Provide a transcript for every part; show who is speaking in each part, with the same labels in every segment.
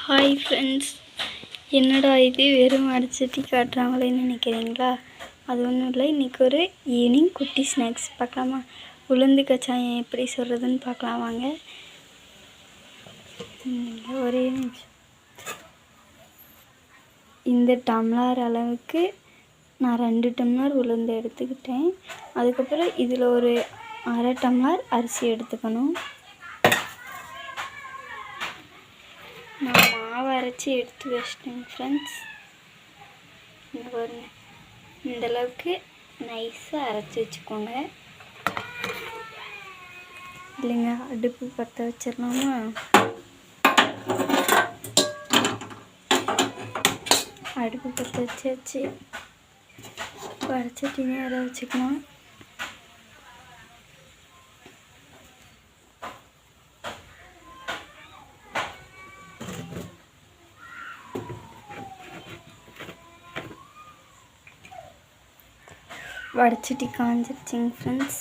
Speaker 1: Hi friends, என்னடா இது வெறும் அரைச்சட்டி காட்டுறாங்களேன்னு நினைக்கிறீங்களா? அது ஒன்றும் இல்லை. இன்றைக்கி ஒரு ஈவினிங் குட்டி ஸ்நாக்ஸ் பார்க்கலாமா? உளுந்து கச்சாயம் எப்படி சொல்கிறதுன்னு பார்க்கலாம் வாங்க. ஒரே நிமிஷம். இந்த டம்ளர் அளவுக்கு நான் 2 டம்ளர் உளுந்து எடுத்துக்கிட்டேன். அதுக்கப்புறம் இதில் ஒரு அரை டம்ளர் அரிசி எடுத்துக்கணும். நான் மாவு அரைச்சி எடுத்து வச்சிட்டேன் ஃப்ரெண்ட்ஸ். இங்கே பாருங்க, இந்தளவுக்கு நைஸாக அரைச்சி வச்சுக்கோங்க. இல்லைங்க, அடுப்பு பற்ற வச்சிடலாமா? அடுப்பு பற்ற வச்சு அரைச்சட்டி நேரம் வச்சுக்கலாம். வடைச்சட்டி காஞ்சிருச்சுங்க ஃப்ரெண்ட்ஸ்.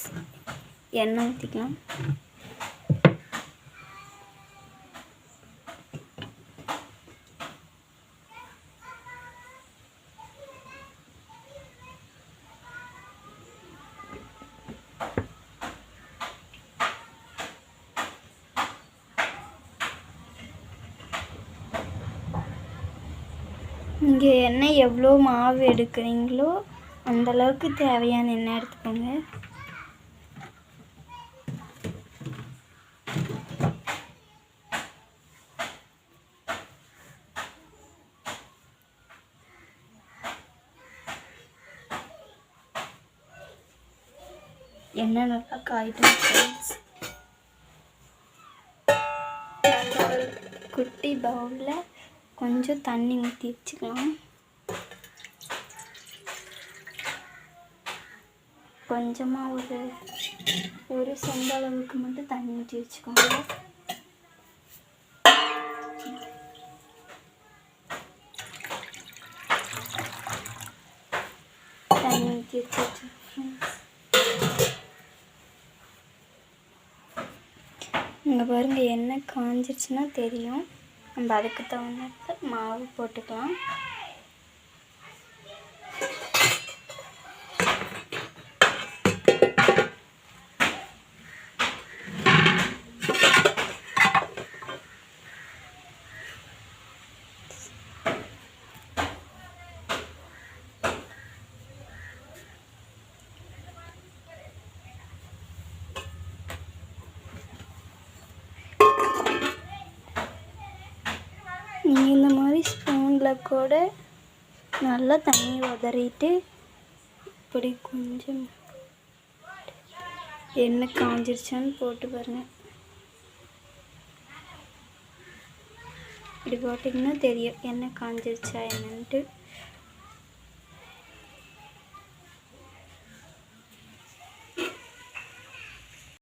Speaker 1: எண்ணெய் ஊற்றிக்கலாம். நீங்கள் எண்ணெய் எவ்வளோ மாவு எடுக்கிறீங்களோ அந்தளவுக்கு தேவையான எண்ணெய் எடுத்துக்கோங்க. எண்ணெய் நல்லா காயிட்டும் ஃப்ரெண்ட்ஸ். குட்டி பவுலில் கொஞ்சம் தண்ணி ஊற்றி வச்சுக்கலாம். கொஞ்சமாக ஒரு சொந்த அளவுக்கு மட்டும் தண்ணி ஊற்றி வச்சுக்கோங்க. தண்ணி ஊற்றி வச்சு இங்கே பாருங்கள், எண்ணெய் காஞ்சிருச்சுன்னா தெரியும். நம்ம அதுக்கு தகுந்த மாவு போட்டுக்கலாம். நீங்கள் இந்த மாதிரி ஸ்பூனில் கூட நல்லா தண்ணி உதறிட்டு இப்படி கொஞ்சம் எண்ணெய் காஞ்சிருச்சான்னு போட்டு பாருங்கள். இப்படி போட்டிங்கன்னா தெரியும் எண்ணெய் காஞ்சிருச்சா என்னன்ட்டு.